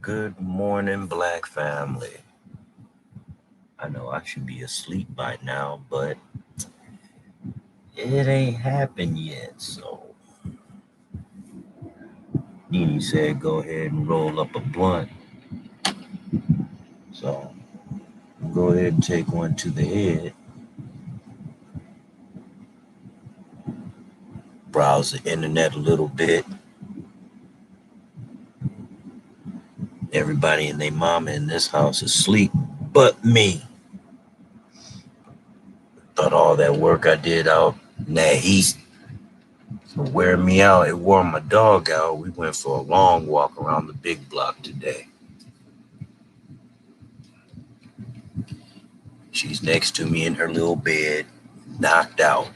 Good morning, Black family. I know I should be asleep by now, but it ain't happened yet. So Nene said go ahead and roll up a blunt. So go ahead and take one to the head, browse the internet a little bit. Everybody and their mama in this house is asleep but me. Thought all that work I did out in that heat would wear me out. It wore my dog out. We went for a long walk around the big block today. She's next to me in her little bed, knocked out.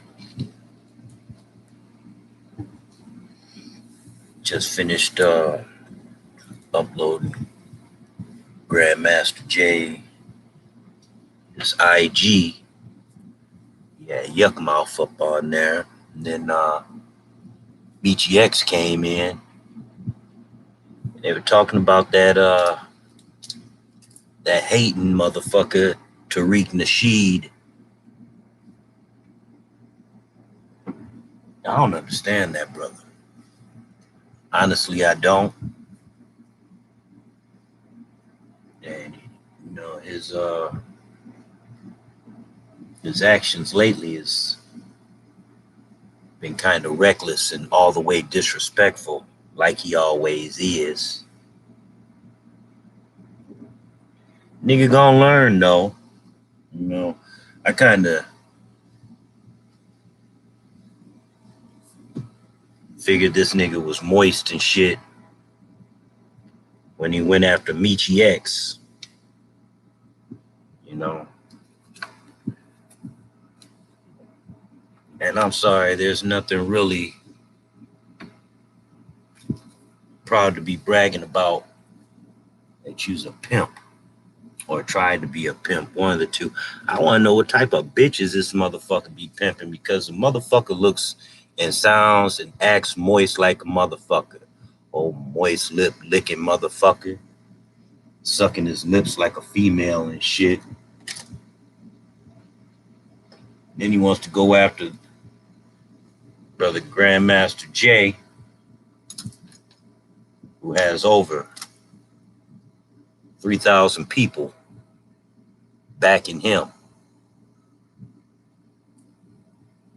Just finished uploading Grandmaster J, his IG. Yeah, Yuck Mouth up on there. And then Beachy X came in. They were talking about that hating motherfucker, Tariq Nasheed. I don't understand that, brother. Honestly, I don't. And his actions lately has been kind of reckless and all the way disrespectful, like he always is. Nigga gonna learn though. I kind of figured this nigga was moist and shit when he went after Michi X. You know. And I'm sorry, there's nothing really proud to be bragging about that you's a pimp or tried to be a pimp, one of the two. I want to know what type of bitches this motherfucker be pimping because the motherfucker looks and sounds and acts moist like a motherfucker. Oh, moist lip licking motherfucker. Sucking his lips like a female and shit. Then he wants to go after brother Grandmaster J, who has over 3,000 people backing him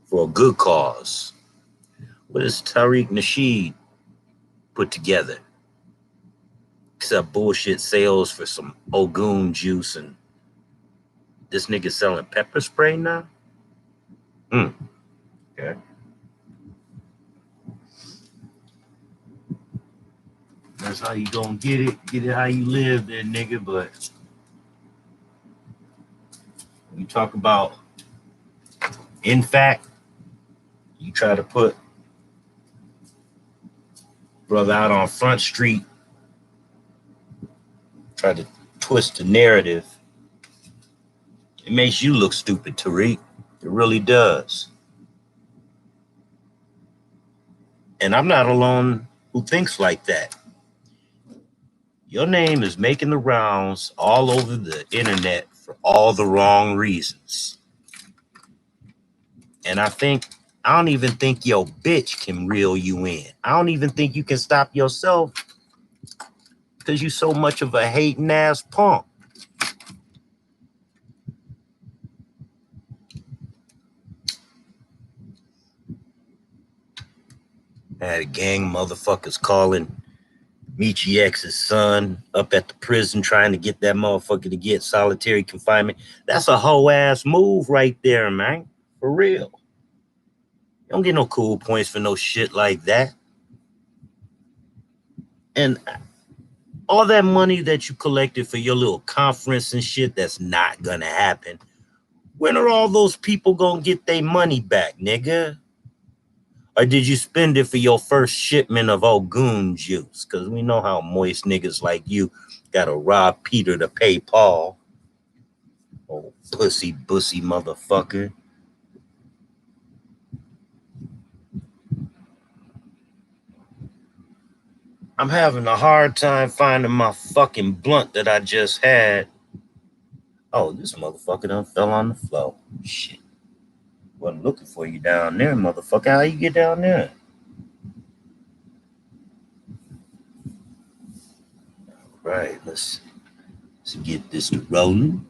for a good cause. What does Tariq Nasheed put together? Except bullshit sales for some Ogun juice, and this nigga selling pepper spray now? Okay. That's how you gonna get it. Get it how you live there, nigga. But when you talk about, in fact, you try to put brother out on Front Street, try to twist the narrative, it makes you look stupid, Tariq. It really does. And I'm not alone who thinks like that. Your name is making the rounds all over the internet for all the wrong reasons. And I don't even think your bitch can reel you in. I don't even think you can stop yourself because you so much of a hating ass punk. I had a gang of motherfuckers calling Michi X's son up at the prison trying to get that motherfucker to get solitary confinement. That's a hoe ass move right there, man. For real. You don't get no cool points for no shit like that. And all that money that you collected for your little conference and shit, that's not gonna happen. When are all those people gonna get their money back, nigga? Or did you spend it for your first shipment of Ogun juice? Because we know how moist niggas like you gotta rob Peter to pay Paul. Oh, pussy motherfucker. I'm having a hard time finding my fucking blunt that I just had. Oh, this motherfucker done fell on the floor. Shit. Wasn't looking for you down there, motherfucker. How you get down there? Right, let's get this to rolling.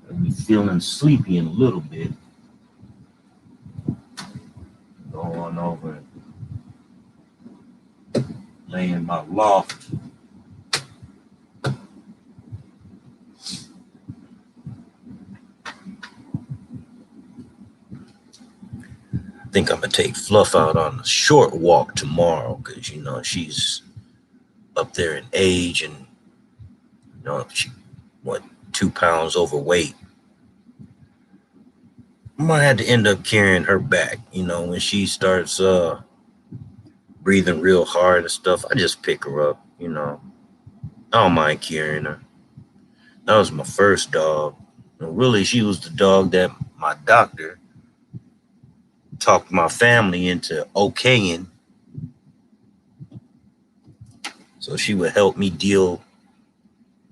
I'll be feeling sleepy in a little bit. Go on over and lay in my loft. I think I'm gonna take Fluff out on a short walk tomorrow because you know she's up there in age and you know she what 2 pounds overweight. I might have to end up carrying her back. You know when she starts breathing real hard and stuff, I just pick her up. You know I don't mind carrying her. That was my first dog. And really, she was the dog that my doctor talked my family into okaying so she would help me deal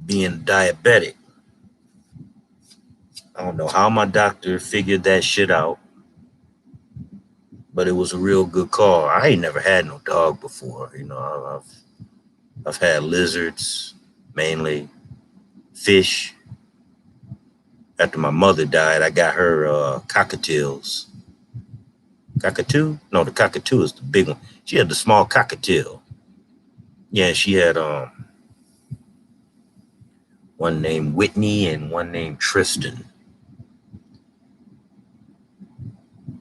being diabetic. I don't know how my doctor figured that shit out, but it was a real good call. I ain't never had no dog before. You know, I've had lizards, mainly fish. After my mother died, I got her cockatiels. Cockatoo? No, the cockatoo is the big one. She had the small cockatiel. Yeah, she had one named Whitney and one named Tristan.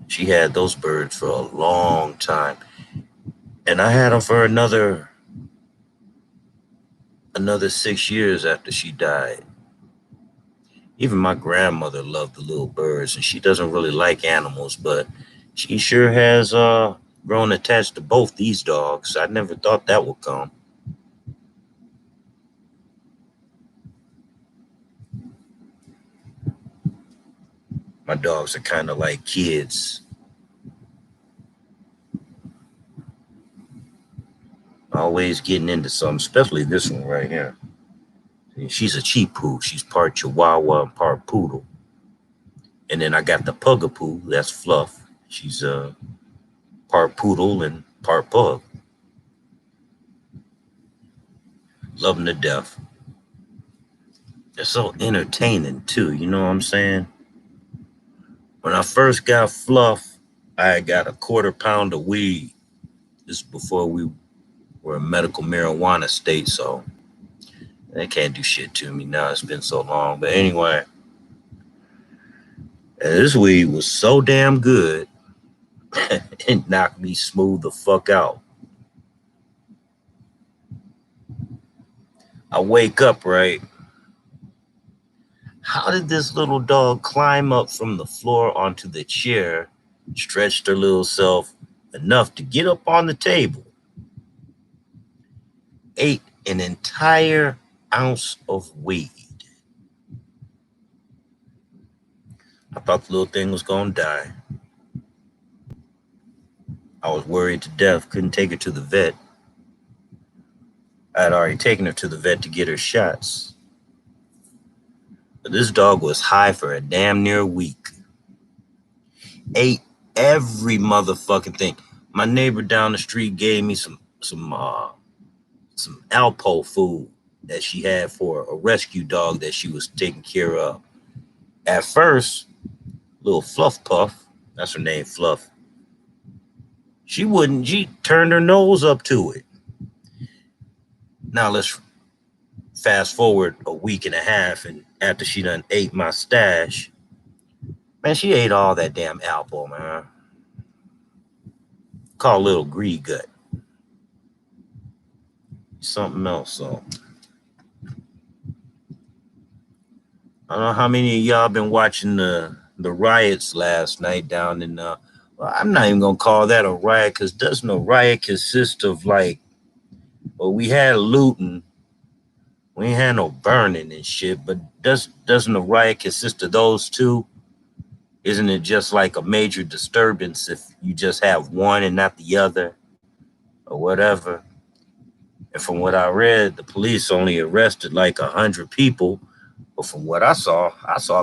She had those birds for a long time, and I had them for another 6 years after she died. Even my grandmother loved the little birds, and she doesn't really like animals, but she sure has grown attached to both these dogs. I never thought that would come. My dogs are kind of like kids, always getting into something, especially this one right here. She's a cheap poo. She's part Chihuahua and part poodle. And then I got the Pugapoo, that's Fluff. She's part poodle and part pug. Love them to death. They're so entertaining too, you know what I'm saying? When I first got Fluff, I got a quarter pound of weed. This is before we were a medical marijuana state, so they can't do shit to me now. It's been so long. But anyway, this weed was so damn good, it knocked me smooth the fuck out. I wake up, right? How did this little dog climb up from the floor onto the chair, stretched her little self enough to get up on the table, ate an entire ounce of weed? I thought the little thing was going to die. I was worried to death, couldn't take her to the vet. I had already taken her to the vet to get her shots. But this dog was high for a damn near week. Ate every motherfucking thing. My neighbor down the street gave me some Alpo food that she had for a rescue dog that she was taking care of. At first, little Fluff Puff, that's her name, Fluff, she turned her nose up to it. Now let's fast forward a week and a half, and after she done ate my stash, man, she ate all that damn Alpo, man. Called little Greed Gut. Something else, so. I don't know how many of y'all been watching the riots last night down in well, I'm not even gonna call that a riot because doesn't a riot consist of like well we had looting, we ain't had no burning and shit, but doesn't a riot consist of those two? Isn't it just like a major disturbance if you just have one and not the other or whatever? And from what I read, the police only arrested like 100 people. But from what I saw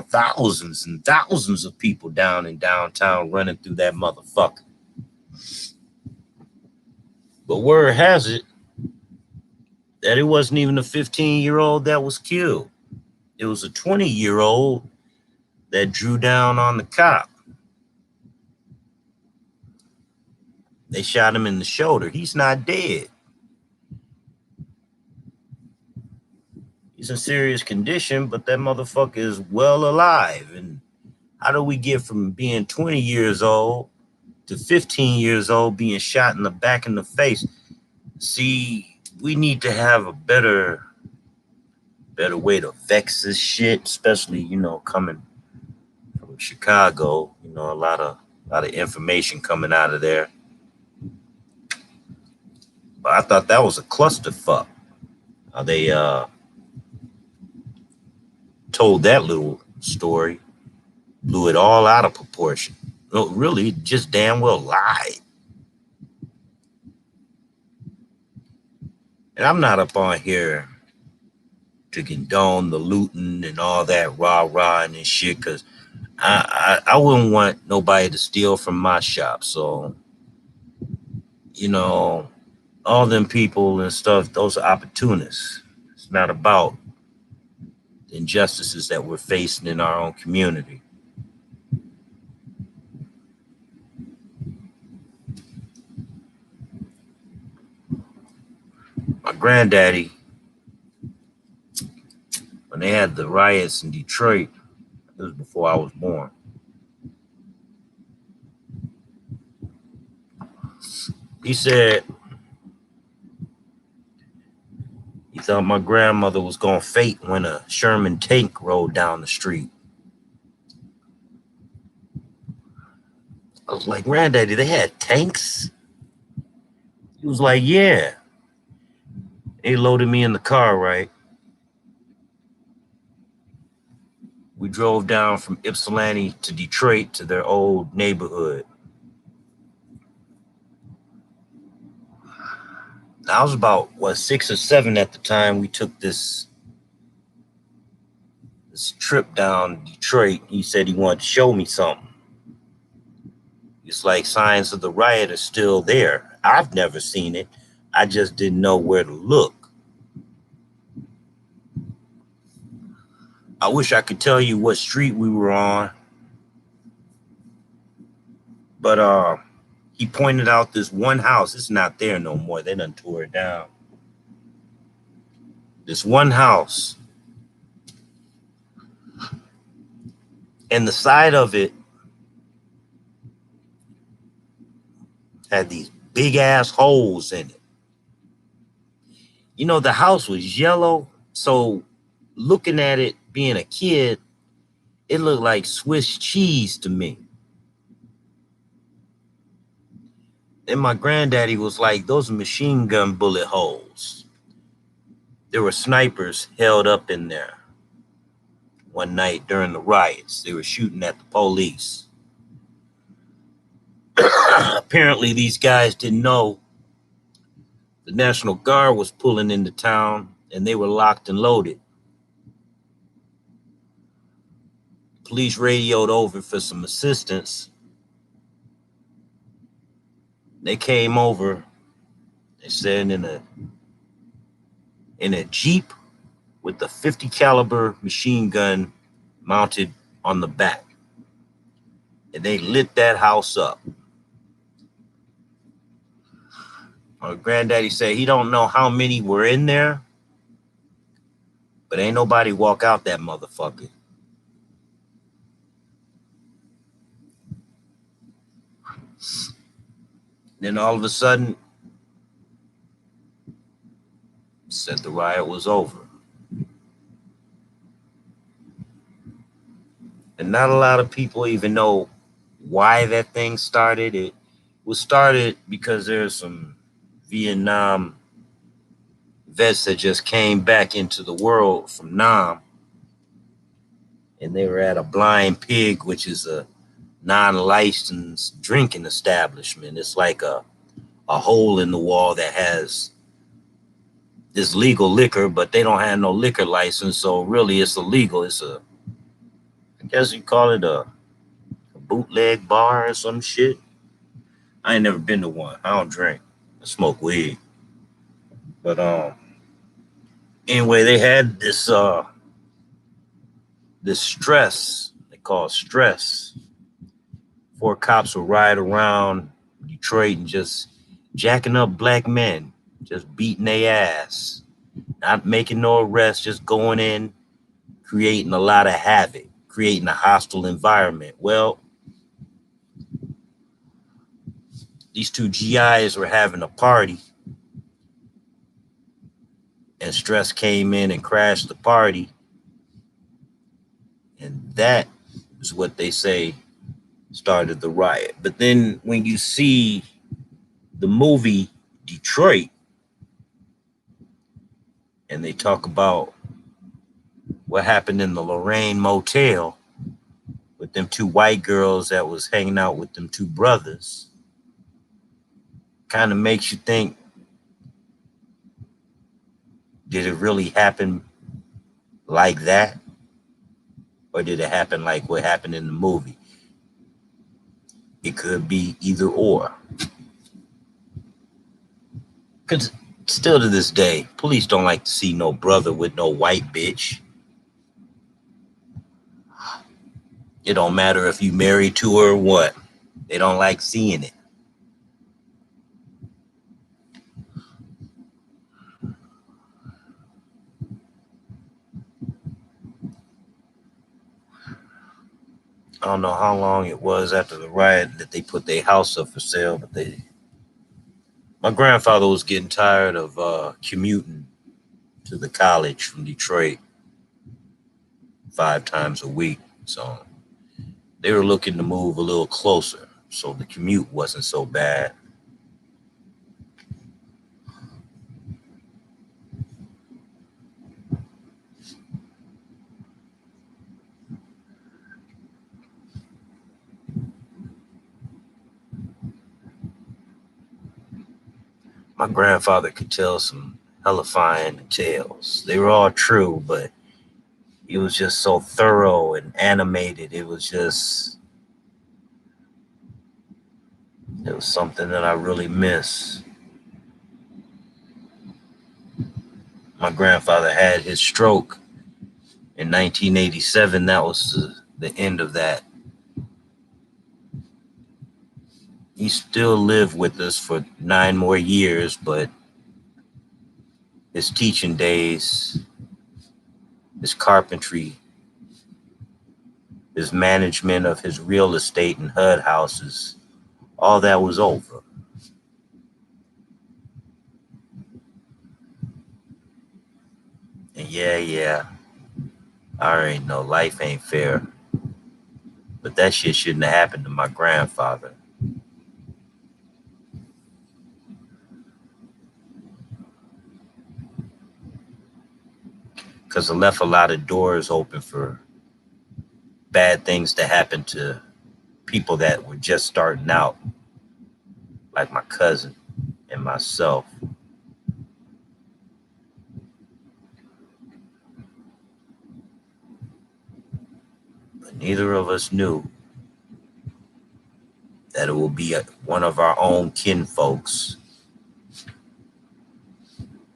thousands and thousands of people down in downtown running through that motherfucker. But word has it that it wasn't even a 15-year-old that was killed. It was a 20-year-old that drew down on the cop. They shot him in the shoulder. He's not dead. He's in serious condition, but that motherfucker is well alive. And how do we get from being 20 years old to 15 years old being shot in the back in the face? See, we need to have a better way to vex this shit, especially, coming from Chicago. A lot of information coming out of there. But I thought that was a clusterfuck. They told that little story, blew it all out of proportion. No, really, just damn well lied. And I'm not up on here to condone the looting and all that rah-rah and shit, because I wouldn't want nobody to steal from my shop. So, all them people and stuff, those are opportunists. It's not about the injustices that we're facing in our own community. My granddaddy, when they had the riots in Detroit, it was before I was born. He said he thought my grandmother was going to faint when a Sherman tank rolled down the street. I was like, Granddaddy, they had tanks? He was like, yeah. They loaded me in the car, right? We drove down from Ypsilanti to Detroit to their old neighborhood. I was about, 6 or 7 at the time. We took this trip down Detroit. He said he wanted to show me something. It's like signs of the riot are still there. I've never seen it. I just didn't know where to look. I wish I could tell you what street we were on. But he pointed out this one house. It's not there no more. They done tore it down. This one house. And the side of it had these big ass holes in it. The house was yellow. So looking at it, being a kid, it looked like Swiss cheese to me. And my granddaddy was like, those are machine gun bullet holes. There were snipers held up in there. One night during the riots, they were shooting at the police. Apparently, these guys didn't know the National Guard was pulling into town, and they were locked and loaded. Police radioed over for some assistance. They came over. They said in a Jeep with a 50 caliber machine gun mounted on the back. And they lit that house up. My granddaddy said he don't know how many were in there, but ain't nobody walk out that motherfucker. Then all of a sudden, said the riot was over. And not a lot of people even know why that thing started. It was started because there's some Vietnam vets that just came back into the world from Nam. And they were at a Blind Pig, which is a non-licensed drinking establishment. It's like a hole in the wall that has this legal liquor, but they don't have no liquor license, so really it's illegal. It's I guess you call it a bootleg bar or some shit. I ain't never been to one. I don't drink. I smoke weed. But anyway, they had this stress, they call it stress. Four cops would ride around Detroit and just jacking up black men, just beating their ass, not making no arrests, just going in, creating a lot of havoc, creating a hostile environment. Well, these two GIs were having a party, and stress came in and crashed the party. And that is what they say started the riot. But then when you see the movie Detroit, and they talk about what happened in the Lorraine Motel with them two white girls that was hanging out with them two brothers, kind of makes you think, did it really happen like that? Or did it happen like what happened in the movie? It could be either or. Because still to this day, police don't like to see no brother with no white bitch. It don't matter if you married to her or what. They don't like seeing it. I don't know how long it was after the riot that they put their house up for sale, but my grandfather was getting tired of commuting to the college from Detroit 5 times a week. So they were looking to move a little closer, so the commute wasn't so bad. My grandfather could tell some hellifying tales. They were all true, but he was just so thorough and animated. It was something that I really miss. My grandfather had his stroke in 1987. That was the end of that. He still lived with us for 9 more years, but his teaching days, his carpentry, his management of his real estate and HUD houses, all that was over. And yeah, I already know life ain't fair. But that shit shouldn't have happened to my grandfather. Because it left a lot of doors open for bad things to happen to people that were just starting out, like my cousin and myself. But neither of us knew that it will be one of our own kinfolks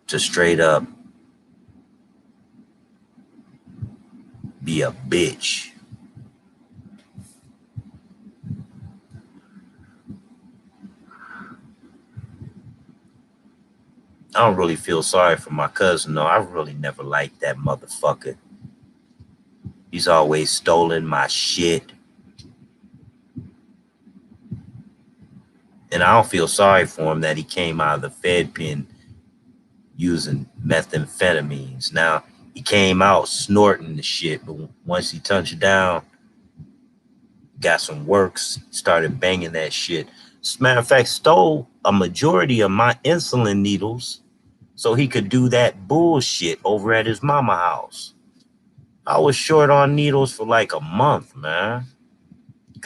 to straight up be a bitch. I don't really feel sorry for my cousin, though. I really never liked that motherfucker. He's always stolen my shit. And I don't feel sorry for him that he came out of the Fed pen using methamphetamines. Now, he came out snorting the shit, but once he touched down, got some works, started banging that shit. As a matter of fact, stole a majority of my insulin needles so he could do that bullshit over at his mama house. I was short on needles for like a month, man.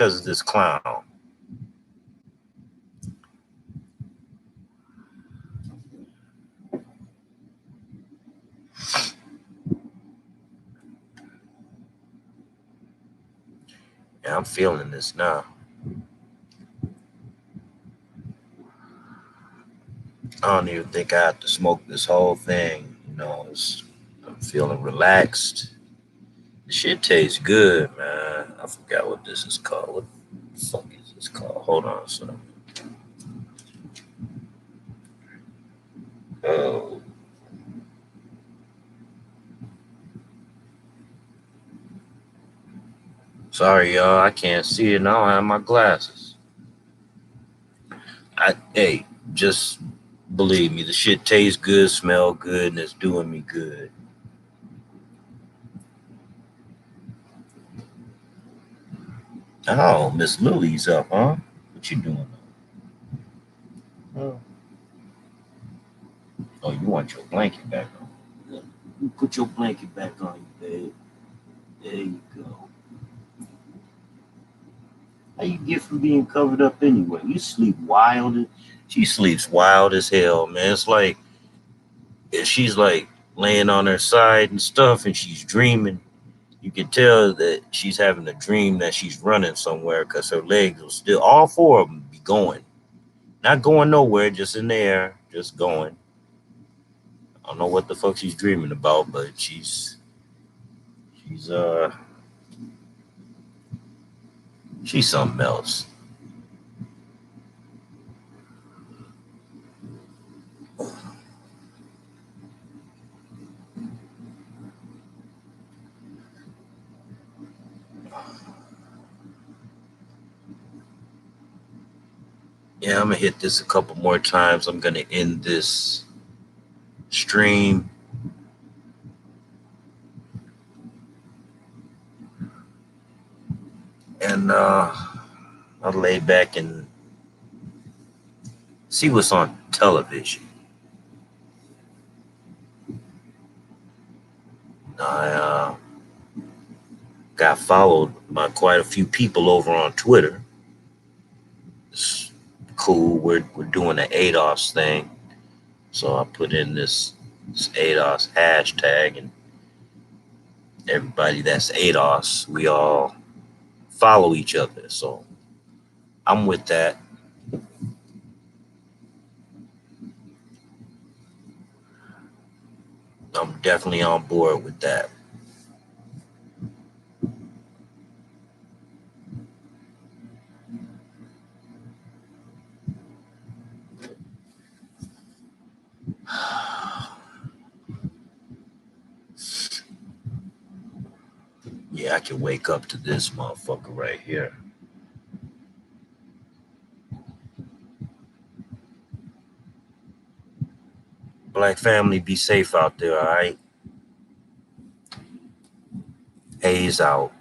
because of this clown. Yeah, I'm feeling this now. I don't even think I have to smoke this whole thing. I'm feeling relaxed. The shit tastes good, man. I forgot what this is called. What the fuck is this called? Hold on, son. Oh, sorry, y'all. I can't see it. Now I have my glasses. Hey, just believe me, the shit tastes good, smell good, and it's doing me good. Oh, Miss Lily's up, huh? What you doing? Oh, oh, you want your blanket back on? Yeah. You put your blanket back on, you babe. There you go. How you get from being covered up anyway? You sleep wild. She sleeps wild as hell, man. It's like she's like laying on her side and stuff, and she's dreaming. You can tell that she's having a dream that she's running somewhere because her legs will still, all four of them, be going. Not going nowhere, just in the air, just going. I don't know what the fuck she's dreaming about, but she's she's something else. Yeah, I'm gonna hit this a couple more times. I'm gonna end this stream. And I'll lay back and see what's on television. I got followed by quite a few people over on Twitter. It's cool. We're doing the ADOS thing. So I put in this ADOS hashtag, and everybody that's ADOS, we all follow each other. So I'm with that. I'm definitely on board with that. Yeah, I can wake up to this motherfucker right here. Black family, be safe out there, all right? Hayes out.